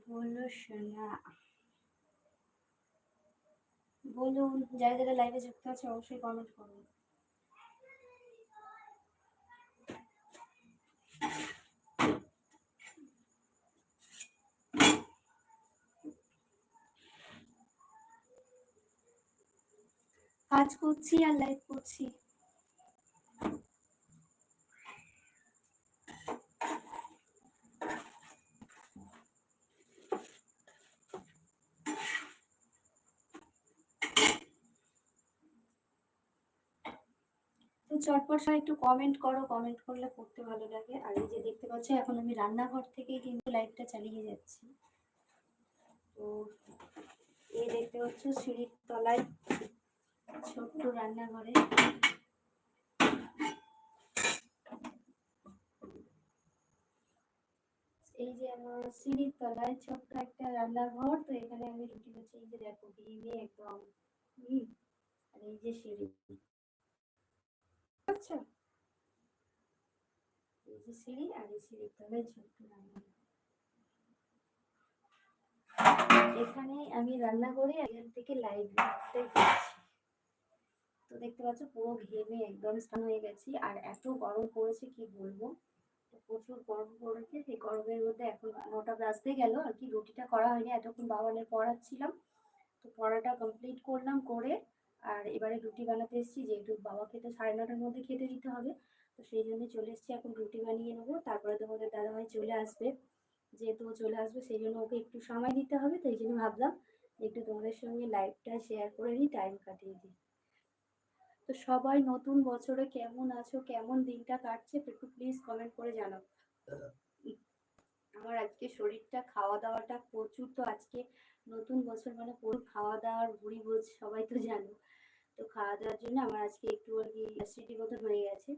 বলো শোনা, বলুন। যারা যারা লাইভে যুক্ত আছে অবশ্যই কমেন্ট করুন। কাজ করছি আর লাইভ করছি। তো চটপট সবাই একটু কমেন্ট করো, কমেন্ট করলে পড়তে ভালো লাগে। আর এই যে দেখতে পাচ্ছ এখন আমি রান্নাঘর থেকেই কিন্তু লাইভটা চালিয়ে যাচ্ছি। তো এই দেখতে পাচ্ছ সিঁড়ির তলায় ছোট্ট রান্নাঘরে এই যে আমার সিঁড়ির তলায় ছোট্ট একটা রান্নাঘর। তো এখানে আমি রুটি করছি, এই যে দেখো ভিমে একদম। আর এই যে সিঁড়ি, আচ্ছা এই যে সিঁড়ি, আর এই সিঁড়ির তলায় ছোট্ট রান্নাঘর। এখানে আমি রান্না করে এখান থেকে লাইভ করছি। তো দেখতে পাচ্ছ পুরো ঘেমে একদম স্নান হয়ে গেছি। আর এত গরম পড়েছে কি বলবো, প্রচুর গরম পড়েছে। সেই গরমের মধ্যে এখন 9টা বাজতে গেল আর কি, রুটিটা করা হয়নি, এতক্ষণ বাবানের পড়াচ্ছিলাম। তো পড়াটা কমপ্লিট করলাম করে আর এবারে রুটি বানাতে এসেছি, যেহেতু বাবাকে তো 9:30টার মধ্যে খেতে দিতে হবে। তো সেই জন্য চলে এসেছি, এখন রুটি বানিয়ে নেবো। তারপরে তোমাদের দাদাভাই চলে আসবে, যেহেতু চলে আসবে সেই জন্য ওকে একটু সময় দিতে হবে। তো এই জন্য ভাবলাম একটু তোমাদের সঙ্গে লাইভটা শেয়ার করে নিই, টাইম কাটিয়ে দিই। তো সবাই নতুন বছরে কেমন আছো, কেমন দিনটা কাটছে একটু প্লিজ কমেন্ট করে জানাও। আমার আজকে শরীরটা, খাওয়া দাওয়াটা প্রচুর। তো আজকে নতুন বছর মানে পুরো খাওয়া দাওয়ার ভুড়ি ভোজ, সবাই তো জানো। তো খাওয়া দাওয়ার জন্য আমার আজকে একটু আর কি অ্যাসিডিটি মতো হয়ে গেছে।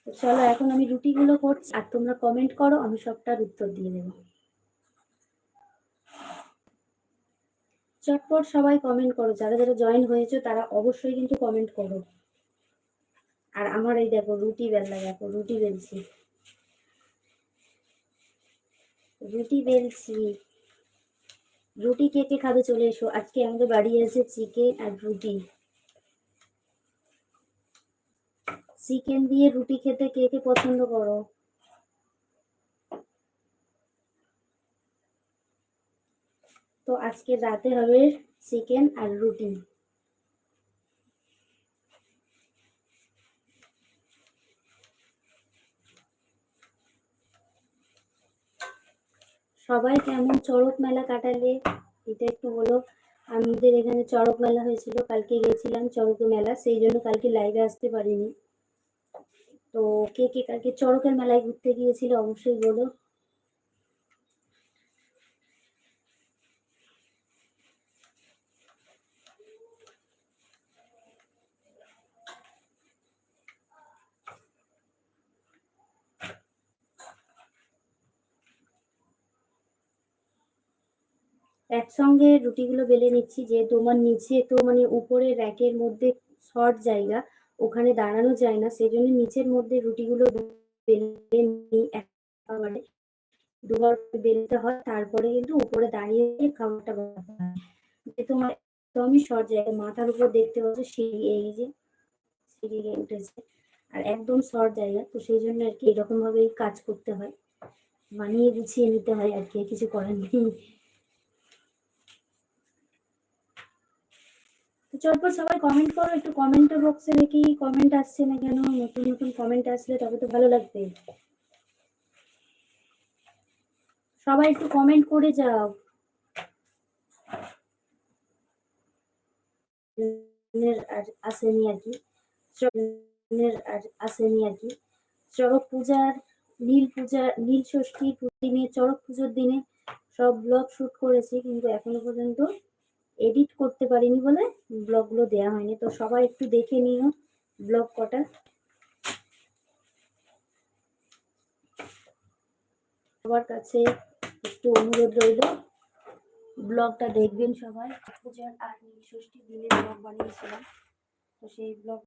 তো চলো এখন আমি রুটিগুলো করছি আর তোমরা কমেন্ট করো, আমি সবটার উত্তর দিয়ে দেবো। চটপট সবাই কমেন্ট করো, যারা যারা জয়েন হয়েছে তারা অবশ্যই কিন্তু কমেন্ট করো। আর আমার এই দেখো রুটি বেলা, দেখো রুটি বেলছি, রুটি বেলছি। রুটি কে কে খাবে চলে এসো। আজকে আমাদের বাড়ি এসে চিকেন আর রুটি। চিকেন দিয়ে রুটি খেতে কে কে পছন্দ করো? তো আজকে রাতে হবে চিকেন আর রুটি। সবাই কেমন চড়ক মেলা কাটালে এটা একটু বলো। আমাদের এখানে চড়ক মেলা হয়েছিল, কালকে গেছিলাম চড়ক মেলা, সেই জন্য কালকে লাইভে আসতে পারিনি। তো কে কে কালকে চড়কের মেলায় ঘুরতে গিয়েছিল অবশ্যই বলো। একসঙ্গে রুটিগুলো বেলে নিচ্ছি, যে তোমার নিচে তো মানে উপরে র্যাকের মধ্যে শর্ট জায়গা, ওখানে দাঁড়ানো যায় না, সেই জন্য নিচের মধ্যে রুটিগুলো বেলে নিই একেবারে। দুবার বেলতে হয়, তারপরে কিন্তু উপরে দাঁড়িয়ে খাবারটা বানাতে হয়। যে তোমার একদমই শর্ট জায়গা, মাথার উপর দেখতে পাচ্ছ সিঁড়ি, এই যে সিঁড়ি উঠেছে, আর একদম শর্ট জায়গা, তো সেই জন্য আর কি এরকম ভাবেই কাজ করতে হয়, মানিয়ে গুছিয়ে নিতে হয় আর কি, কিছু করার নেই। তো চটপট সবাই কমেন্ট করো একটু, কমেন্ট বক্সে দেখি কমেন্ট আসছে না কেন। নতুন নতুন কমেন্ট আসলে তবে তো ভালো লাগবে। সবাই একটু কমেন্ট করে যাও। আর আসেনি আর কি, আর আসেনি আর কি। চড়ক পূজার, নীল পূজা, নীল ষষ্ঠীর দিনে, চড়ক পুজোর দিনে সব ব্লগ শুট করেছি, কিন্তু এখনো পর্যন্ত এডিট করতে পারিনি বলে ব্লগগুলো দেওয়া হয়নি। তো সবাই একটু দেখে নিও ব্লগ কটা। সবার কাছে একটু অনুরোধ রইল, ব্লগটা দেখবেন সবাই। পূজার আর ষষ্ঠীর দিনে ব্লগ বানিয়েছিলাম, তো সেই ব্লগ